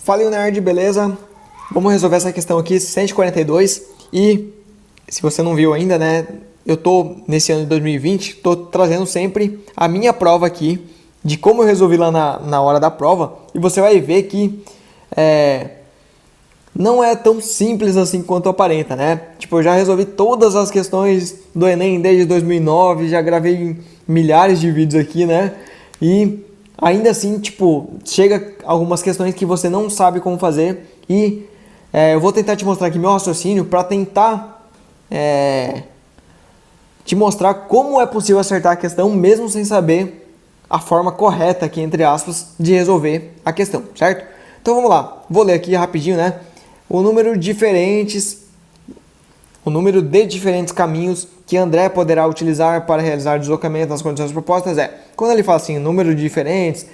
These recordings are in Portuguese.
Fala aí, nerd, beleza? Vamos resolver essa questão aqui, 142. E se você não viu ainda, né? Eu tô nesse ano de 2020, tô trazendo sempre a minha prova aqui de como eu resolvi lá na hora da prova. E você vai ver que não é tão simples assim quanto aparenta, né? Tipo, eu já resolvi todas as questões do Enem desde 2009, já gravei milhares de vídeos aqui, né? E ainda assim, tipo, chega algumas questões que você não sabe como fazer e eu vou tentar te mostrar aqui meu raciocínio para tentar te mostrar como é possível acertar a questão mesmo sem saber a forma correta aqui, entre aspas, de resolver a questão, certo? Então vamos lá, vou ler aqui rapidinho, né? O número de diferentes caminhos que André poderá utilizar para realizar deslocamento nas condições propostas quando ele fala assim, número de diferentes,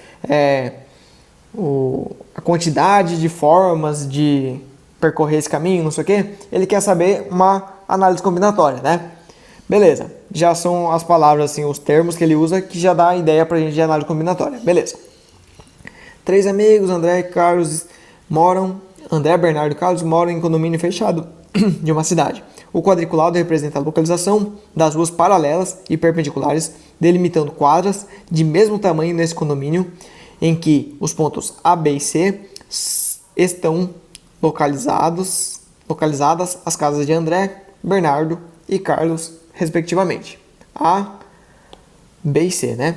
a quantidade de formas de percorrer esse caminho, não sei o que, ele quer saber uma análise combinatória, né? Beleza, já são as palavras, assim, os termos que ele usa que já dá a ideia pra gente de análise combinatória, beleza. Três amigos, André, Bernardo e Carlos moram em condomínio fechado de uma cidade. O quadriculado representa a localização das ruas paralelas e perpendiculares, delimitando quadras de mesmo tamanho nesse condomínio, em que os pontos A, B e C estão localizadas as casas de André, Bernardo e Carlos, respectivamente. A, B e C, né?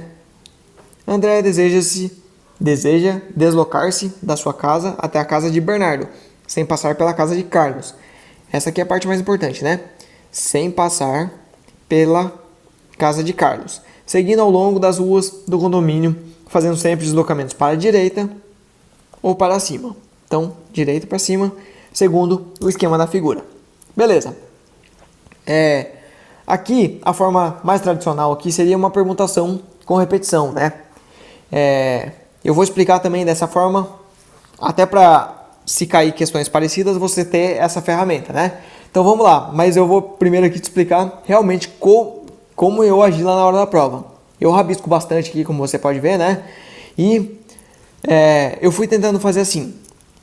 André deseja deslocar-se da sua casa até a casa de Bernardo, sem passar pela casa de Carlos. Essa aqui é a parte mais importante, né? Sem passar pela casa de Carlos. Seguindo ao longo das ruas do condomínio, fazendo sempre deslocamentos para a direita ou para cima. Então, direita para cima, segundo o esquema da figura. Beleza. Aqui, a forma mais tradicional aqui seria uma permutação com repetição, né? Eu vou explicar também dessa forma, até para se cair questões parecidas, você ter essa ferramenta, né? Então vamos lá, mas eu vou primeiro aqui te explicar realmente como eu agi lá na hora da prova. Eu rabisco bastante aqui, como você pode ver, né? E eu fui tentando fazer assim.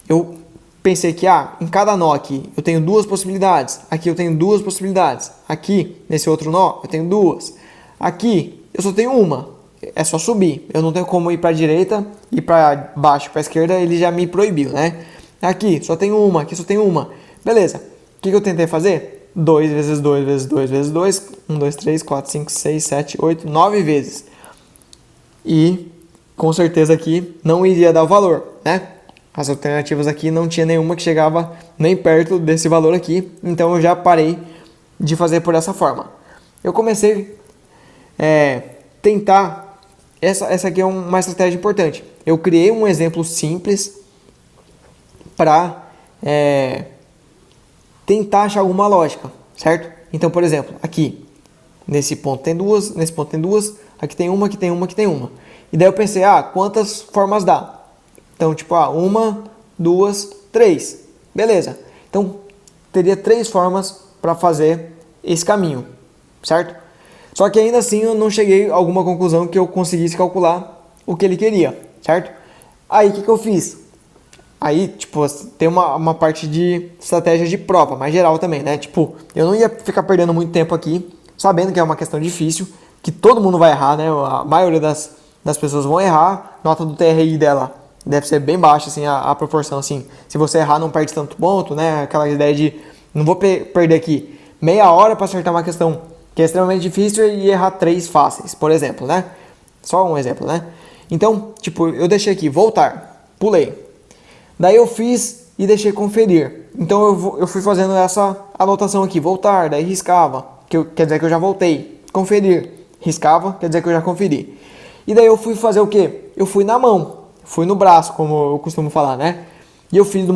Eu pensei que em cada nó aqui eu tenho duas possibilidades. Aqui eu tenho duas possibilidades. Aqui, nesse outro nó, eu tenho duas. Aqui, eu só tenho uma. É só subir. Eu não tenho como ir para a direita e para baixo, para a esquerda, ele já me proibiu, né? Aqui só tem uma, aqui só tem uma. Beleza. O que eu tentei fazer? 2 vezes 2 vezes 2 vezes 2. 1, 2, 3, 4, 5, 6, 7, 8, 9 vezes. E com certeza aqui não iria dar o valor, né? As alternativas aqui não tinha nenhuma que chegava nem perto desse valor aqui. Então eu já parei de fazer por essa forma. Eu comecei tentar. Essa aqui é uma estratégia importante. Eu criei um exemplo simples para tentar achar alguma lógica, certo? Então, por exemplo, aqui, nesse ponto tem duas, nesse ponto tem duas, aqui tem uma, aqui tem uma, aqui tem uma. E daí eu pensei, quantas formas dá? Então, tipo, 1, 2, 3. Beleza. Então, teria 3 formas para fazer esse caminho, certo? Só que ainda assim eu não cheguei a alguma conclusão que eu conseguisse calcular o que ele queria, certo? Aí, o que eu fiz? Aí, tipo, tem uma parte de estratégia de prova, mais geral também, né? Tipo, eu não ia ficar perdendo muito tempo aqui, sabendo que é uma questão difícil, que todo mundo vai errar, né? A maioria das pessoas vão errar, nota do TRI dela deve ser bem baixa, assim, a proporção, assim. Se você errar, não perde tanto ponto, né? Aquela ideia de, não vou perder aqui meia hora para acertar uma questão que é extremamente difícil e errar 3 fáceis, por exemplo, né? Só um exemplo, né? Então, tipo, eu deixei aqui, voltar, pulei. Daí eu fiz e deixei conferir. Então eu fui fazendo essa anotação aqui, voltar, daí riscava, quer dizer que eu já voltei. Conferir, riscava, quer dizer que eu já conferi. E daí eu fui fazer o quê? Eu fui na mão, fui no braço, como eu costumo falar, né? E eu fiz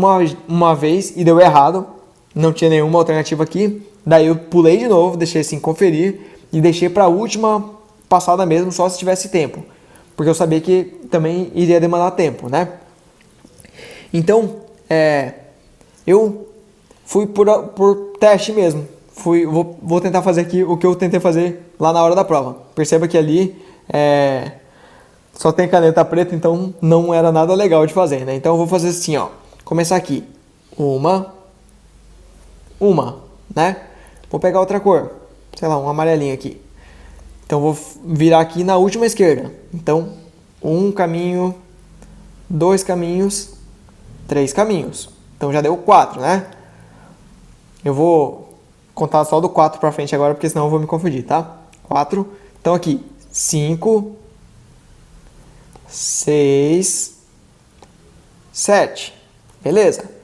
uma vez e deu errado, não tinha nenhuma alternativa aqui. Daí eu pulei de novo, deixei assim conferir e deixei para a última passada mesmo, só se tivesse tempo. Porque eu sabia que também iria demandar tempo, né? Então, eu fui por teste mesmo. Vou tentar fazer aqui o que eu tentei fazer lá na hora da prova. Perceba que ali só tem caneta preta, então não era nada legal de fazer, né? Então eu vou fazer assim, ó. começar aqui. Uma, né? Vou pegar outra cor, sei lá, um amarelinho aqui. Então, vou virar aqui na última esquerda. Então, um caminho, 2 caminhos, 3 caminhos. Então, já deu 4, né? Eu vou contar só do 4 para frente agora, porque senão eu vou me confundir, tá? 4. Então, aqui, 5, 6, 7. Beleza?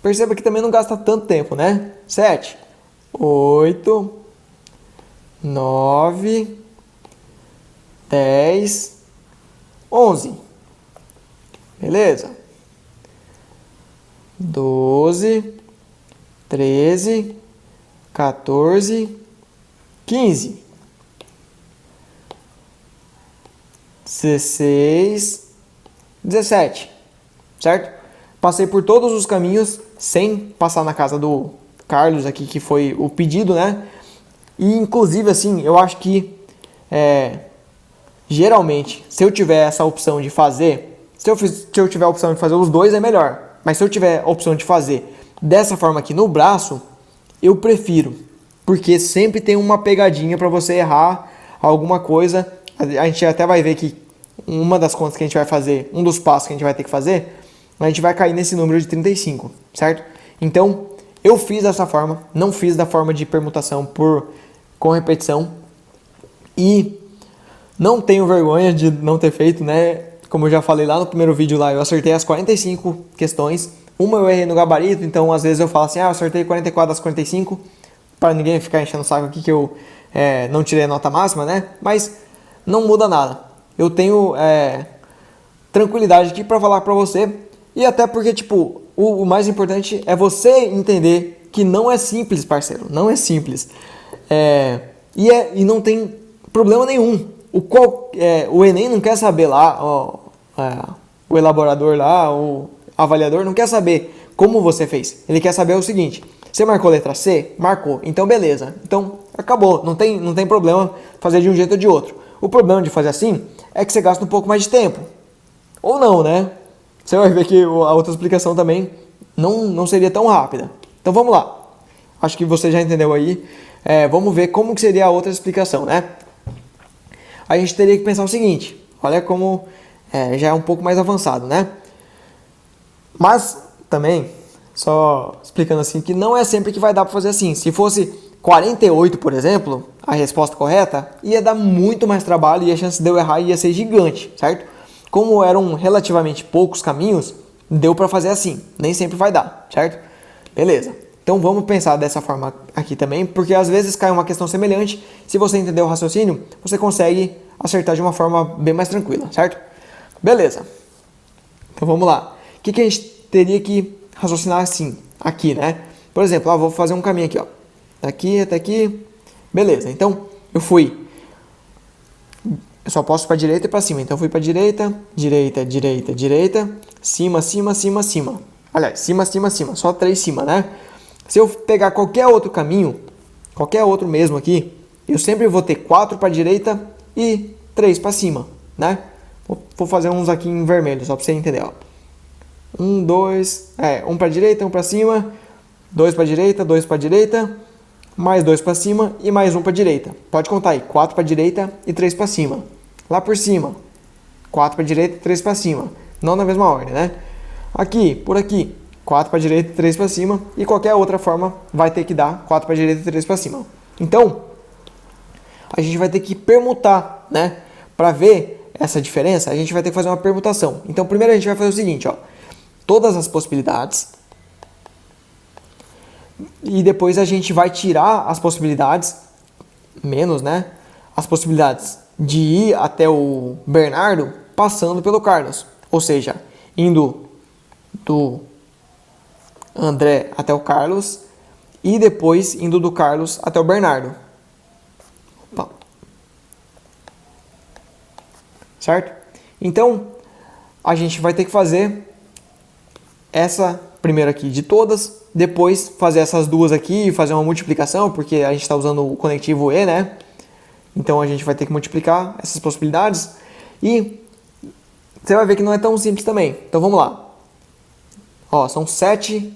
Perceba que também não gasta tanto tempo, né? 7, 8, 9, 10, 11. Beleza? 12, 13, 14, 15, 16, 17, certo? Passei por todos os caminhos sem passar na casa do Carlos aqui, que foi o pedido, né? E inclusive assim, eu acho que geralmente, se eu tiver essa opção de fazer, se eu tiver a opção de fazer os dois é melhor. Mas se eu tiver a opção de fazer dessa forma aqui no braço, eu prefiro, porque sempre tem uma pegadinha para você errar alguma coisa. A gente até vai ver que uma das contas que a gente vai fazer, um dos passos que a gente vai ter que fazer, a gente vai cair nesse número de 35, certo? Então, eu fiz dessa forma, não fiz da forma de permutação com repetição, e não tenho vergonha de não ter feito, né? Como eu já falei lá no primeiro vídeo lá, eu acertei as 45 questões. Uma eu errei no gabarito, então às vezes eu falo assim, eu acertei 44 das 45, para ninguém ficar enchendo o saco aqui que eu não tirei a nota máxima, né? Mas não muda nada. Eu tenho tranquilidade aqui para falar para você, e até porque, tipo, o mais importante é você entender que não é simples, parceiro, não é simples. E não tem problema nenhum. O Enem não quer saber lá, o elaborador lá, o avaliador não quer saber como você fez. Ele quer saber o seguinte: você marcou letra C? Marcou. Então beleza. Então acabou. Não tem problema fazer de um jeito ou de outro. O problema de fazer assim é que você gasta um pouco mais de tempo. Ou não, né? Você vai ver que a outra explicação também não seria tão rápida. Então vamos lá. Acho que você já entendeu aí. Vamos ver como que seria a outra explicação, né? A gente teria que pensar o seguinte, olha como já é um pouco mais avançado, né? Mas também, só explicando assim, que não é sempre que vai dar para fazer assim. Se fosse 48, por exemplo, a resposta correta, ia dar muito mais trabalho e a chance de eu errar ia ser gigante, certo? Como eram relativamente poucos caminhos, deu para fazer assim, nem sempre vai dar, certo? Beleza. Então vamos pensar dessa forma aqui também, porque às vezes cai uma questão semelhante. Se você entender o raciocínio, você consegue acertar de uma forma bem mais tranquila, certo? Beleza. Então vamos lá. O que a gente teria que raciocinar assim, aqui, né? Por exemplo, vou fazer um caminho aqui, ó. Daqui até aqui. Beleza. Então eu só posso para direita e para cima. Então eu fui para direita, direita, direita, direita, cima, cima, cima, cima. Aliás, cima, cima, cima. Só 3 cima, né? Se eu pegar qualquer outro caminho, qualquer outro mesmo aqui, eu sempre vou ter 4 para a direita e 3 para cima, né? Vou fazer uns aqui em vermelho, só para você entender, ó. 1, 2, um para a direita, um para cima, 2 para a direita, 2 para a direita, mais 2 para cima e mais 1 para a direita. Pode contar aí, 4 para a direita e 3 para cima. Lá por cima, 4 para a direita e 3 para cima. Não na mesma ordem, né? Aqui, por aqui, 4 para a direita e 3 para cima, e qualquer outra forma vai ter que dar 4 para a direita e 3 para cima. Então, a gente vai ter que permutar, né? Para ver essa diferença, a gente vai ter que fazer uma permutação. Então, primeiro a gente vai fazer o seguinte, ó. Todas as possibilidades, e depois a gente vai tirar as possibilidades, menos, né? As possibilidades de ir até o Bernardo passando pelo Carlos. Ou seja, indo do André até o Carlos e depois indo do Carlos até o Bernardo. Opa. Certo? Então, a gente vai ter que fazer essa primeira aqui de todas, depois fazer essas duas aqui e fazer uma multiplicação, porque a gente está usando o conectivo E, né? Então, a gente vai ter que multiplicar essas possibilidades e você vai ver que não é tão simples também. Então vamos lá. Ó, são 7,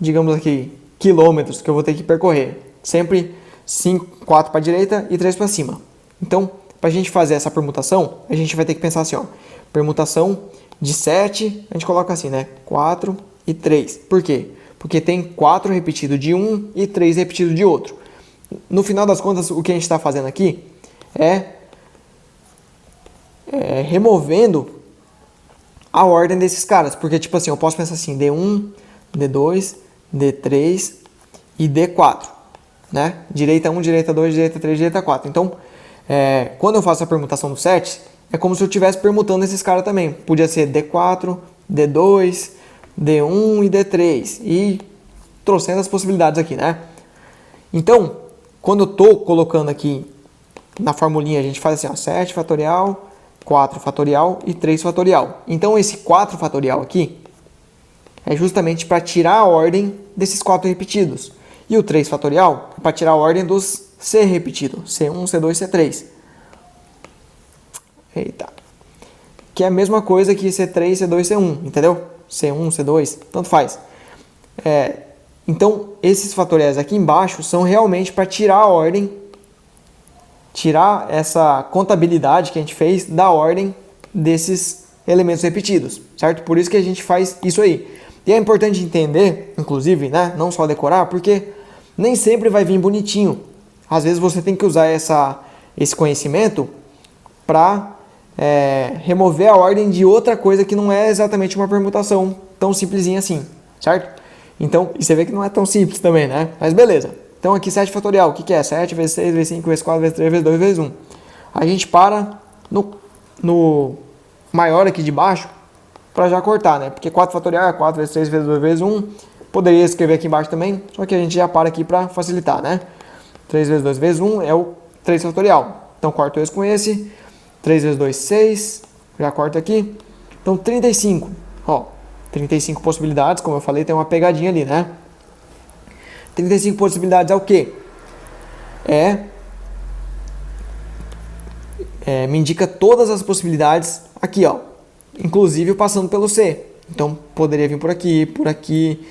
digamos aqui, quilômetros que eu vou ter que percorrer. Sempre 4 para a direita e 3 para cima. Então, para a gente fazer essa permutação, a gente vai ter que pensar assim, ó. Permutação de 7, a gente coloca assim, né? 4 e 3. Por quê? Porque tem 4 repetido de um e 3 repetido de outro. No final das contas, o que a gente está fazendo aqui é removendo a ordem desses caras. Porque, tipo assim, eu posso pensar assim, D1, D2, D3 e D4. Né? Direita 1, direita 2, direita 3, direita 4. Então, quando eu faço a permutação do 7, é como se eu estivesse permutando esses caras também. Podia ser D4, D2, D1 e D3. E trocentas possibilidades aqui, né? Então, quando eu estou colocando aqui na formulinha, a gente faz assim, ó, 7 fatorial, 4 fatorial e 3 fatorial. Então, esse 4 fatorial aqui é justamente para tirar a ordem desses 4 repetidos. E o 3 fatorial é para tirar a ordem dos C repetidos. C1, C2, C3. Eita. Que é a mesma coisa que C3, C2, C1, entendeu? C1, C2, tanto faz. Então, esses fatoriais aqui embaixo são realmente para tirar a ordem, tirar essa contabilidade que a gente fez da ordem desses elementos repetidos, certo? Por isso que a gente faz isso aí. E é importante entender, inclusive, né, não só decorar, porque nem sempre vai vir bonitinho. Às vezes você tem que usar esse conhecimento para remover a ordem de outra coisa que não é exatamente uma permutação tão simplesinha assim, certo? Então, e você vê que não é tão simples também, né? Mas beleza. Então aqui 7 fatorial, o que é? 7 vezes 6, vezes 5, vezes 4, vezes 3, vezes 2, vezes 1. A gente para no maior aqui de baixo para já cortar, né? Porque 4 fatorial é 4 vezes 3, vezes 2, vezes 1. Poderia escrever aqui embaixo também, só que a gente já para aqui para facilitar, né? 3 vezes 2 vezes 1 é o 3 fatorial. Então corto esse com esse. 3 vezes 2, 6. Já corto aqui. Então 35. Ó, 35 possibilidades, como eu falei, tem uma pegadinha ali, né? 35 possibilidades é o quê? Me indica todas as possibilidades aqui, ó. Inclusive passando pelo C. Então poderia vir por aqui, por aqui,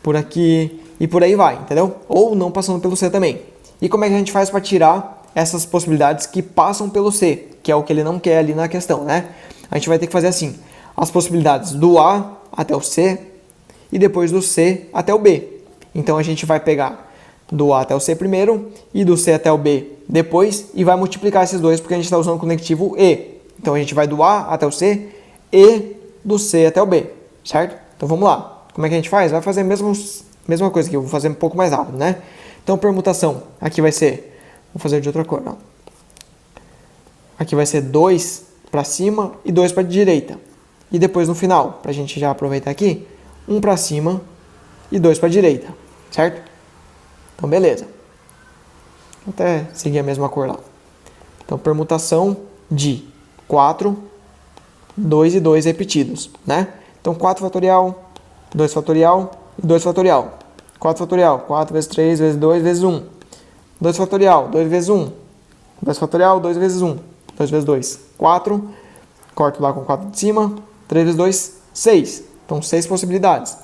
por aqui e por aí vai, entendeu? Ou não passando pelo C também. E como é que a gente faz para tirar essas possibilidades que passam pelo C, que é o que ele não quer ali na questão, né? A gente vai ter que fazer assim, as possibilidades do A até o C e depois do C até o B. Então a gente vai pegar do A até o C primeiro e do C até o B depois e vai multiplicar esses dois porque a gente está usando o conectivo E. Então a gente vai do A até o C e do C até o B, certo? Então vamos lá. Como é que a gente faz? Vai fazer a mesma coisa aqui, eu vou fazer um pouco mais rápido, né? Então permutação, aqui vai ser, vou fazer de outra cor, não. Aqui vai ser 2 para cima e 2 para a direita. E depois no final, para a gente já aproveitar aqui, 1 para cima e 2 para a direita, certo? Então beleza. Vou até seguir a mesma cor lá. Então permutação de 4, 2 e 2 repetidos, né? Então 4 fatorial, 2 fatorial e 2 fatorial. 4 fatorial, 4 vezes 3 vezes 2 vezes 1. 2 fatorial, 2 vezes 1. 2 fatorial, 2 vezes 1. 2 vezes 2, 4. Corto lá com 4 de cima. 3 vezes 2, 6. Então 6 possibilidades.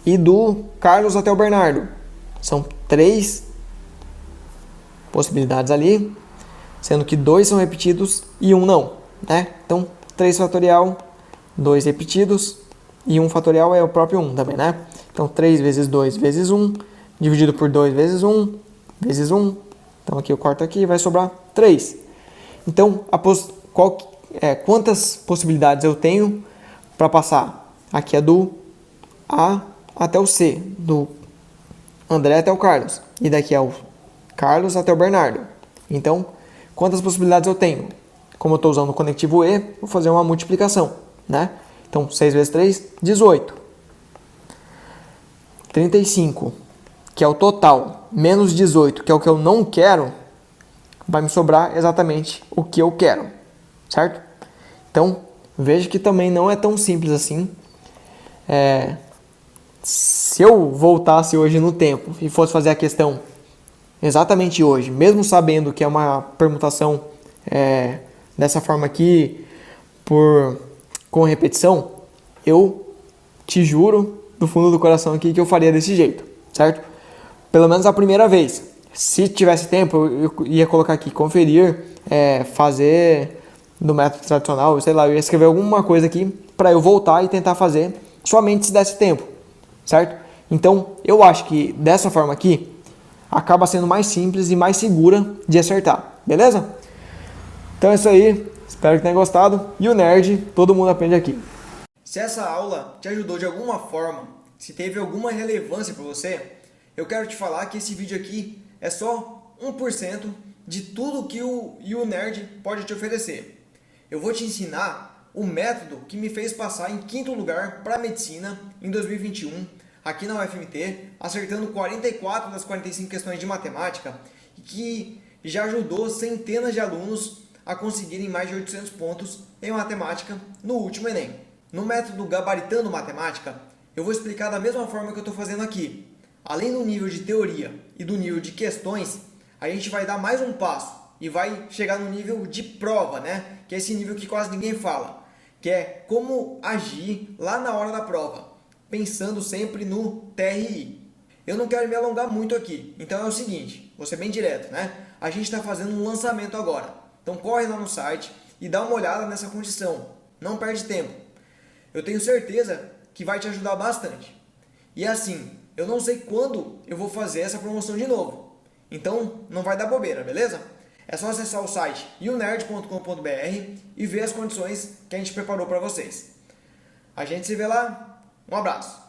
E do Carlos até o Bernardo. São 3 possibilidades ali. Sendo que 2 são repetidos e 1 não, né? Então 3 fatorial, 2 repetidos. E 1 fatorial é o próprio 1 também, né? Então 3 vezes 2 vezes 1. Dividido por 2 vezes 1. Vezes 1. Então aqui eu corto aqui e vai sobrar 3. Então, quantas possibilidades eu tenho para passar? Aqui é do A até o C. Do André até o Carlos. E daqui é o Carlos até o Bernardo. Então, quantas possibilidades eu tenho? Como eu estou usando o conectivo E, vou fazer uma multiplicação, né? Então, 6 vezes 3, 18. 35, que é o total, menos 18, que é o que eu não quero, vai me sobrar exatamente o que eu quero, certo? Então, veja que também não é tão simples assim. Se eu voltasse hoje no tempo e fosse fazer a questão exatamente hoje, mesmo sabendo que é uma permutação dessa forma aqui, com repetição, eu te juro do fundo do coração aqui que eu faria desse jeito, certo? Pelo menos a primeira vez. Se tivesse tempo, eu ia colocar aqui, conferir, fazer do método tradicional, sei lá, eu ia escrever alguma coisa aqui para eu voltar e tentar fazer somente se desse tempo, certo? Então, eu acho que dessa forma aqui, acaba sendo mais simples e mais segura de acertar, beleza? Então é isso aí, espero que tenha gostado. E o Nerd, todo mundo aprende aqui. Se essa aula te ajudou de alguma forma, se teve alguma relevância para você, eu quero te falar que esse vídeo aqui é só 1% de tudo que o Nerd pode te oferecer. Eu vou te ensinar o método que me fez passar em 5º lugar para medicina em 2021, aqui na UFMT, acertando 44 das 45 questões de matemática, e que já ajudou centenas de alunos a conseguirem mais de 800 pontos em matemática no último Enem. No método Gabaritando Matemática, eu vou explicar da mesma forma que eu estou fazendo aqui. Além do nível de teoria e do nível de questões, a gente vai dar mais um passo e vai chegar no nível de prova, né? Que é esse nível que quase ninguém fala, que é como agir lá na hora da prova, pensando sempre no TRI. Eu não quero me alongar muito aqui, então é o seguinte, vou ser bem direto, né? A gente está fazendo um lançamento agora, então corre lá no site e dá uma olhada nessa condição, não perde tempo. Eu tenho certeza que vai te ajudar bastante. E assim, eu não sei quando eu vou fazer essa promoção de novo, então não vai dar bobeira, beleza? É só acessar o site ionerd.com.br e ver as condições que a gente preparou para vocês. A gente se vê lá. Um abraço.